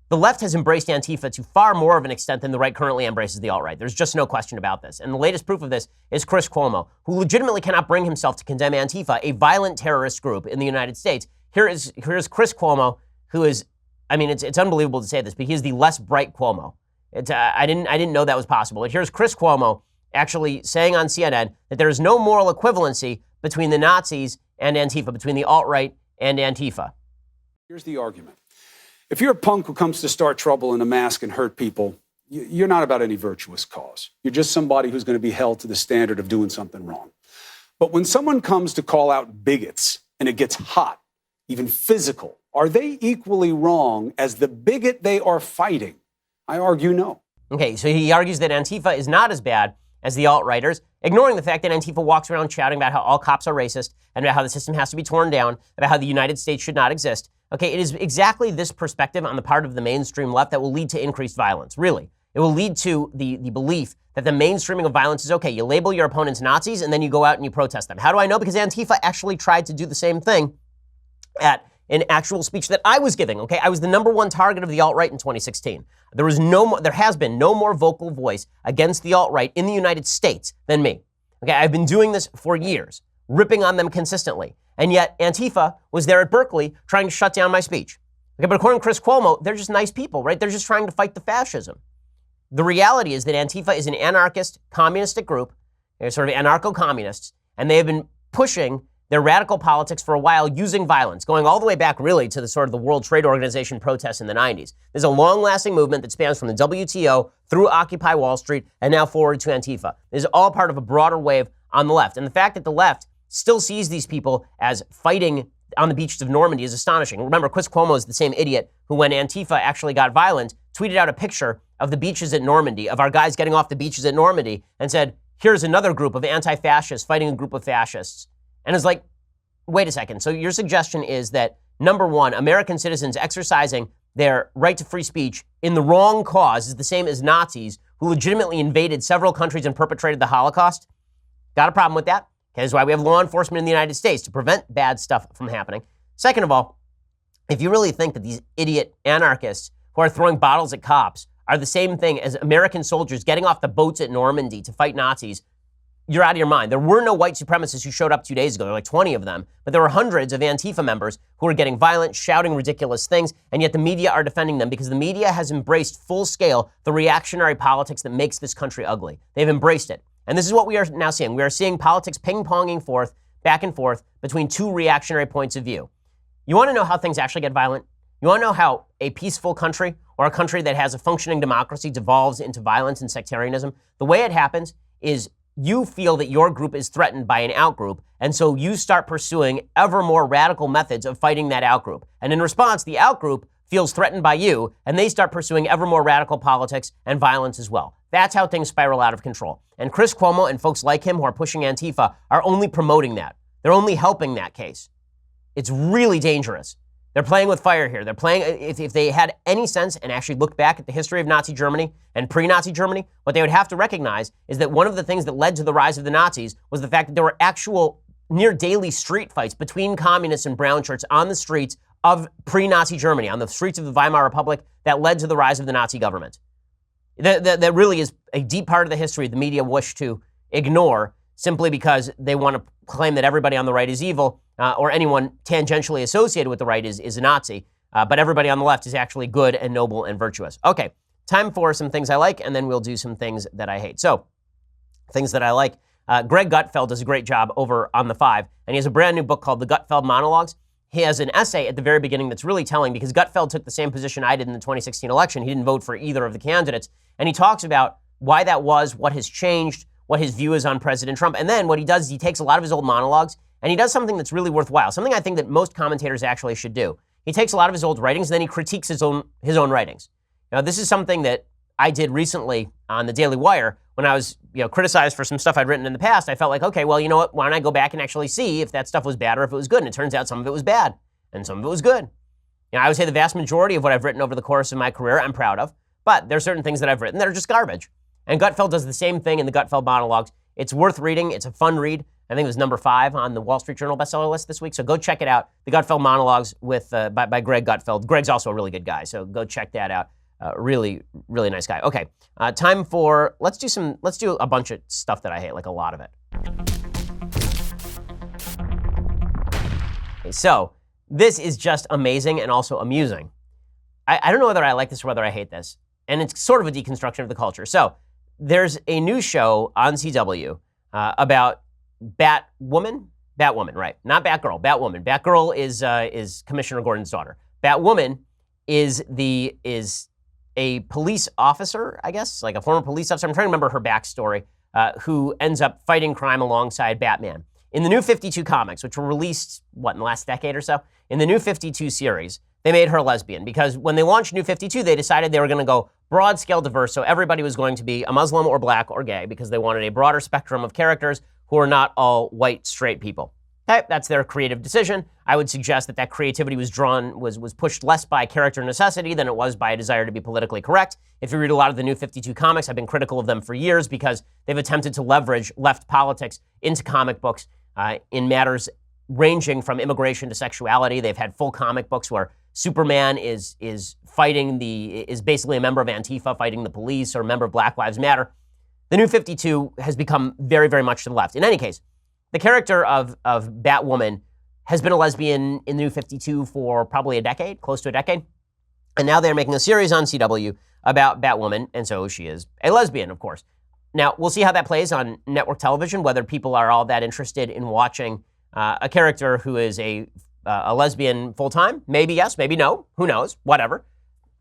the left has embraced Antifa to far more of an extent than the right currently embraces the alt-right. There's just no question about this. And the latest proof of this is Chris Cuomo, who legitimately cannot bring himself to condemn Antifa, a violent terrorist group in the United States. Here's Chris Cuomo, who is, it's unbelievable to say this, but he is the less bright Cuomo. I didn't know that was possible. But here's Chris Cuomo actually saying on CNN that there is no moral equivalency between the Nazis and Antifa, between the alt-right and Antifa. Here's the argument. If you're a punk who comes to start trouble in a mask and hurt people, you're not about any virtuous cause. You're just somebody who's going to be held to the standard of doing something wrong. But when someone comes to call out bigots and it gets hot, even physical, are they equally wrong as the bigot they are fighting? I argue no. Okay, so he argues that Antifa is not as bad as the alt-righters, ignoring the fact that Antifa walks around shouting about how all cops are racist and about how the system has to be torn down, about how the United States should not exist. Okay, it is exactly this perspective on the part of the mainstream left that will lead to increased violence, really. It will lead to the belief that the mainstreaming of violence is okay. You label your opponents Nazis and then you go out and you protest them. How do I know? Because Antifa actually tried to do the same thing at an actual speech that I was giving, okay? I was the #1 target of the alt-right in 2016. There has been no more vocal voice against the alt-right in the United States than me. Okay, I've been doing this for years, ripping on them consistently. And yet Antifa was there at Berkeley trying to shut down my speech. Okay, but according to Chris Cuomo, they're just nice people, right? They're just trying to fight the fascism. The reality is that Antifa is an anarchist, communistic group. They're sort of anarcho-communists, and they have been pushing their radical politics for a while using violence, going all the way back really to the sort of the World Trade Organization protests in the 90s. There's a long-lasting movement that spans from the WTO through Occupy Wall Street and now forward to Antifa. This is all part of a broader wave on the left. And the fact that the left still sees these people as fighting on the beaches of Normandy is astonishing. Remember, Chris Cuomo is the same idiot who, when Antifa actually got violent, tweeted out a picture of the beaches at Normandy, of our guys getting off the beaches at Normandy, and said, here's another group of anti-fascists fighting a group of fascists. And it's like, wait a second. So your suggestion is that, number one, American citizens exercising their right to free speech in the wrong cause is the same as Nazis who legitimately invaded several countries and perpetrated the Holocaust? Got a problem with that? Okay, that's why we have law enforcement in the United States, to prevent bad stuff from happening. Second of all, if you really think that these idiot anarchists who are throwing bottles at cops are the same thing as American soldiers getting off the boats at Normandy to fight Nazis, you're out of your mind. There were no white supremacists who showed up 2 days ago. There were like 20 of them. But there were hundreds of Antifa members who were getting violent, shouting ridiculous things, and yet the media are defending them because the media has embraced full scale the reactionary politics that makes this country ugly. They've embraced it. And this is what we are now seeing. We are seeing politics ping-ponging forth, back and forth, between two reactionary points of view. You want to know how things actually get violent? You want to know how a peaceful country or a country that has a functioning democracy devolves into violence and sectarianism? The way it happens is you feel that your group is threatened by an outgroup, and so you start pursuing ever more radical methods of fighting that outgroup. And in response, the outgroup feels threatened by you, and they start pursuing ever more radical politics and violence as well. That's how things spiral out of control. And Chris Cuomo and folks like him who are pushing Antifa are only promoting that. They're only helping that case. It's really dangerous. They're playing with fire here. They're playing, if they had any sense and actually looked back at the history of Nazi Germany and pre-Nazi Germany, what they would have to recognize is that one of the things that led to the rise of the Nazis was the fact that there were actual near daily street fights between communists and brown shirts on the streets of pre-Nazi Germany, on the streets of the Weimar Republic, that led to the rise of the Nazi government. That really is a deep part of the history the media wish to ignore simply because they want to claim that everybody on the right is evil, or anyone tangentially associated with the right is a Nazi. But everybody on the left is actually good and noble and virtuous. Okay, time for some things I like, and then we'll do some things that I hate. So, things that I like. Greg Gutfeld does a great job over on The Five, and he has a brand new book called The Gutfeld Monologues. He has an essay at the very beginning that's really telling, because Gutfeld took the same position I did in the 2016 election. He didn't vote for either of the candidates. And he talks about why that was, what has changed, what his view is on President Trump. And then what he does is he takes a lot of his old monologues and he does something that's really worthwhile, something I think that most commentators actually should do. He takes a lot of his old writings and then he critiques his own writings. Now, this is something that I did recently on the Daily Wire when I was criticized for some stuff I'd written in the past. I felt like, okay, well, you know what? Why don't I go back and actually see if that stuff was bad or if it was good? And it turns out some of it was bad and some of it was good. I would say the vast majority of what I've written over the course of my career I'm proud of, but there are certain things that I've written that are just garbage. And Gutfeld does the same thing in the Gutfeld Monologues. It's worth reading. It's a fun read. I think it was number 5 on the Wall Street Journal bestseller list this week. So go check it out. The Gutfeld Monologues by Greg Gutfeld. Greg's also a really good guy, so go check that out. Really, really nice guy. Okay, time for, let's do a bunch of stuff that I hate, like a lot of it. Okay, so this is just amazing and also amusing. I don't know whether I like this or whether I hate this. And it's sort of a deconstruction of the culture. So there's a new show on CW about Batwoman, right? Not Batgirl, Batwoman. Batgirl is Commissioner Gordon's daughter. Batwoman is a police officer, I guess, like a former police officer. I'm trying to remember her backstory, who ends up fighting crime alongside Batman. In the New 52 comics, which were released, in the last decade or so? In the New 52 series, they made her a lesbian because when they launched New 52, they decided they were going to go broad-scale diverse, so everybody was going to be a Muslim or black or gay because they wanted a broader spectrum of characters who are not all white, straight people. Okay, that's their creative decision. I would suggest that creativity was pushed less by character necessity than it was by a desire to be politically correct. If you read a lot of the New 52 comics, I've been critical of them for years because they've attempted to leverage left politics into comic books in matters ranging from immigration to sexuality. They've had full comic books where Superman is basically a member of Antifa fighting the police or a member of Black Lives Matter. The New 52 has become very, very much to the left. In any case, the character of Batwoman has been a lesbian in the New 52 for probably a decade, close to a decade. And now they're making a series on CW about Batwoman, and so she is a lesbian, of course. Now, we'll see how that plays on network television, whether people are all that interested in watching a character who is a lesbian full-time. Maybe yes, maybe no. Who knows? Whatever.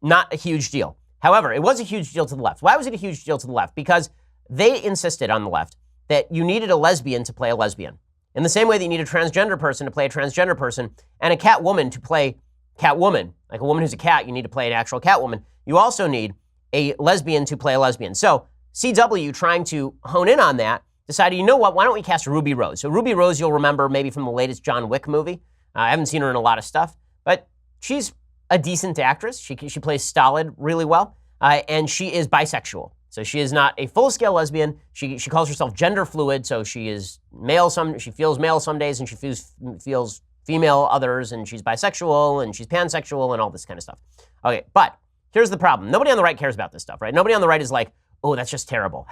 Not a huge deal. However, it was a huge deal to the left. Why was it a huge deal to the left? Because they insisted on the left that you needed a lesbian to play a lesbian. In the same way that you need a transgender person to play a transgender person and a Catwoman to play Catwoman, like a woman who's a cat, you need to play an actual Catwoman. You also need a lesbian to play a lesbian. So CW, trying to hone in on that, decided, you know what, why don't we cast Ruby Rose? So Ruby Rose, you'll remember maybe from the latest John Wick movie. I haven't seen her in a lot of stuff, but she's a decent actress. She plays stolid really well, and she is bisexual. So she is not a full-scale lesbian. She calls herself gender fluid, so she is male she feels male some days, and she feels female others, and she's bisexual, and she's pansexual, and all this kind of stuff. Okay, but here's the problem. Nobody on the right cares about this stuff, right? Nobody on the right is like, oh, that's just terrible.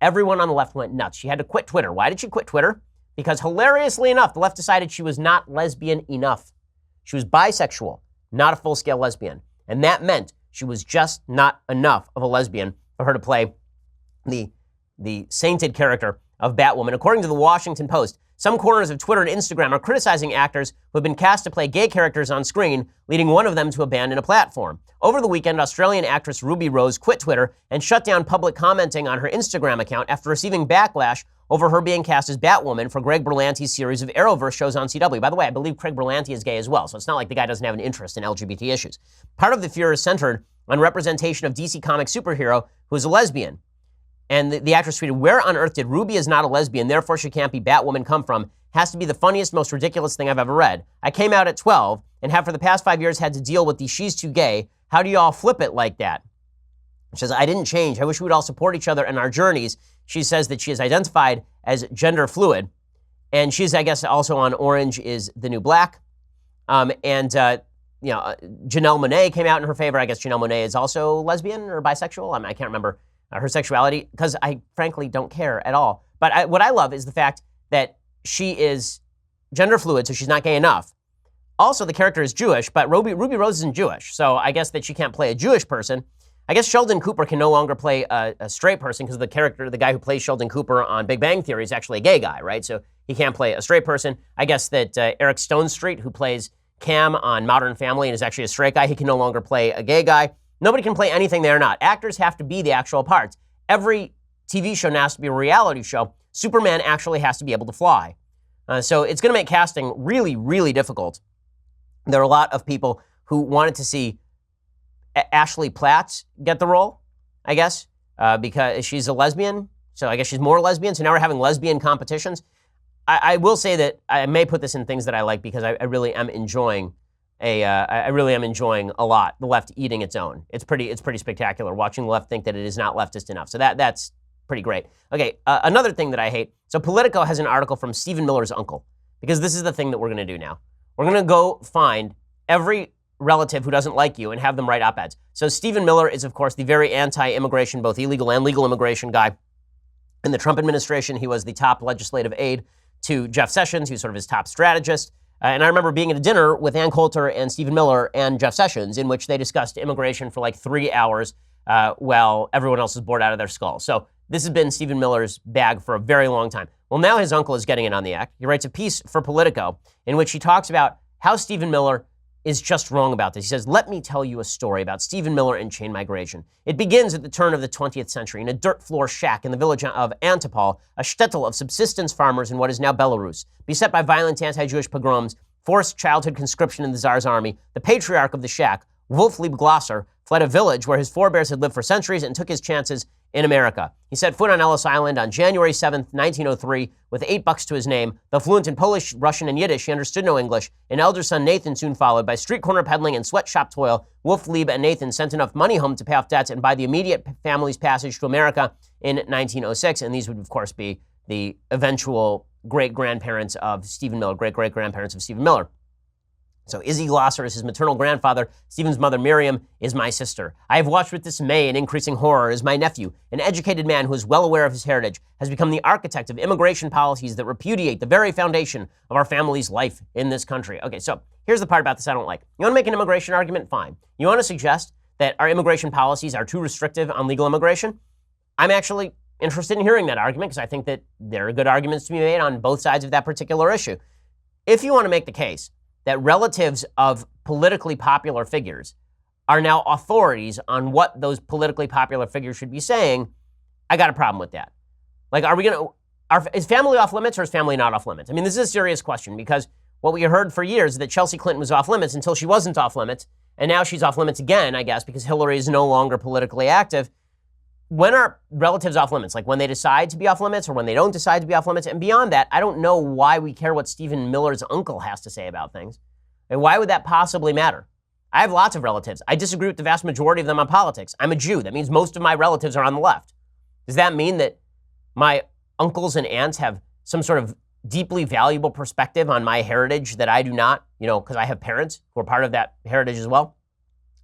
Everyone on the left went nuts. She had to quit Twitter. Why did she quit Twitter? Because hilariously enough, the left decided she was not lesbian enough. She was bisexual, not a full-scale lesbian. And that meant she was just not enough of a lesbian for her to play the sainted character of Batwoman. According to the Washington Post, some corners of Twitter and Instagram are criticizing actors who have been cast to play gay characters on screen, leading one of them to abandon a platform. Over the weekend, Australian actress Ruby Rose quit Twitter and shut down public commenting on her Instagram account after receiving backlash over her being cast as Batwoman for Greg Berlanti's series of Arrowverse shows on CW. By the way, I believe Craig Berlanti is gay as well, so it's not like the guy doesn't have an interest in LGBT issues. Part of the furor is centered on representation of DC Comics superhero who is a lesbian. And the actress tweeted, "Where on earth did Ruby is not a lesbian, therefore she can't be Batwoman come from? Has to be the funniest, most ridiculous thing I've ever read. I came out at 12 and have for the past 5 years had to deal with the she's too gay. How do you all flip it like that?" She says, "I didn't change. I wish we would all support each other in our journeys." She says that she is identified as gender fluid. And she's, I guess, also on Orange is the New Black. Janelle Monáe came out in her favor. I guess Janelle Monáe is also lesbian or bisexual. I can't remember her sexuality, because I frankly don't care at all. But what I love is the fact that she is gender fluid, so she's not gay enough. Also, the character is Jewish, but Ruby Rose isn't Jewish, so I guess that she can't play a Jewish person. I guess Sheldon Cooper can no longer play a straight person because the guy who plays Sheldon Cooper on Big Bang Theory is actually a gay guy, right? So he can't play a straight person. I guess that Eric Stonestreet, who plays Cam on Modern Family and is actually a straight guy, he can no longer play a gay guy. Nobody can play anything they're not. Actors have to be the actual parts. Every TV show now has to be a reality show. Superman actually has to be able to fly. So it's going to make casting really, really difficult. There are a lot of people who wanted to see Ashley Platt get the role, I guess, because she's a lesbian. So I guess she's more lesbian. So now we're having lesbian competitions. I will say that I may put this in things that I like because I really am enjoying a lot the left eating its own. It's pretty spectacular watching the left think that it is not leftist enough. So that's pretty great. Okay, another thing that I hate. So Politico has an article from Stephen Miller's uncle, because this is the thing that we're going to do now. We're going to go find every relative who doesn't like you and have them write op-eds. So Stephen Miller is, of course, the very anti-immigration, both illegal and legal immigration guy. In the Trump administration, he was the top legislative aide to Jeff Sessions, who's sort of his top strategist. And I remember being at a dinner with Ann Coulter and Stephen Miller and Jeff Sessions, in which they discussed immigration for like 3 hours while everyone else was bored out of their skull. So this has been Stephen Miller's bag for a very long time. Well, now his uncle is getting in on the act. He writes a piece for Politico in which he talks about how Stephen Miller is just wrong about this. He says, "Let me tell you a story about Stephen Miller and chain migration. It begins at the turn of the 20th century in a dirt floor shack in the village of Antipal, a shtetl of subsistence farmers in what is now Belarus. Beset by violent anti-Jewish pogroms, forced childhood conscription in the Tsar's army, the patriarch of the shack, Wolflieb Glosser, fled a village where his forebears had lived for centuries and took his chances in America. He set foot on Ellis Island on January 7th, 1903, with $8 to his name. Though fluent in Polish, Russian, and Yiddish, he understood no English. An elder son, Nathan, soon followed. By street corner peddling and sweatshop toil, Wolflieb and Nathan sent enough money home to pay off debts and buy the immediate family's passage to America in 1906. And these would, of course, be the eventual great-grandparents of Stephen Miller, great-great-grandparents of Stephen Miller. So Izzy Glosser is his maternal grandfather. Stephen's mother, Miriam, is my sister. I have watched with dismay and increasing horror as my nephew, an educated man who is well aware of his heritage, has become the architect of immigration policies that repudiate the very foundation of our family's life in this country. Okay, so here's the part about this I don't like. You want to make an immigration argument? Fine. You want to suggest that our immigration policies are too restrictive on legal immigration? I'm actually interested in hearing that argument because I think that there are good arguments to be made on both sides of that particular issue. if you want to make the case that relatives of politically popular figures are now authorities on what those politically popular figures should be saying, I got a problem with that. Like, is family off limits or is family not off limits? I mean, this is a serious question because what we heard for years is that Chelsea Clinton was off limits until she wasn't off limits. And now she's off limits again, I guess, because Hillary is no longer politically active. When are relatives off limits? Like when they decide to be off limits or when they don't decide to be off limits? And beyond that, I don't know why we care what Stephen Miller's uncle has to say about things. And why would that possibly matter? I have lots of relatives. I disagree with the vast majority of them on politics. I'm a Jew. That means most of my relatives are on the left. Does that mean that my uncles and aunts have some sort of deeply valuable perspective on my heritage that I do not, because I have parents who are part of that heritage as well?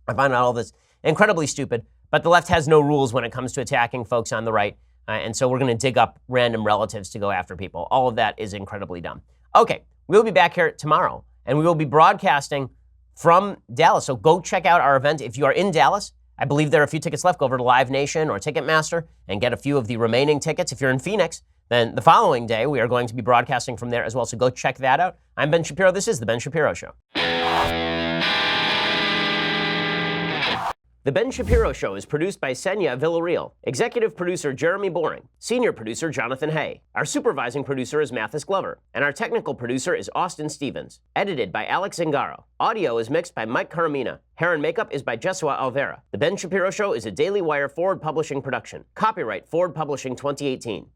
I find all this incredibly stupid, but the left has no rules when it comes to attacking folks on the right, and so we're going to dig up random relatives to go after people. All of that is incredibly dumb. Okay, we'll be back here tomorrow, and we will be broadcasting from Dallas, so go check out our event. If you are in Dallas, I believe there are a few tickets left. Go over to Live Nation or Ticketmaster and get a few of the remaining tickets. If you're in Phoenix, then the following day, we are going to be broadcasting from there as well, so go check that out. I'm Ben Shapiro. This is The Ben Shapiro Show. The Ben Shapiro Show is produced by Senya Villarreal, executive producer Jeremy Boring, senior producer Jonathan Hay. Our supervising producer is Mathis Glover, and our technical producer is Austin Stevens. Edited by Alex Zingaro. Audio is mixed by Mike Caramina. Hair and makeup is by Jesua Alvera. The Ben Shapiro Show is a Daily Wire Forward Publishing production. Copyright Forward Publishing 2018.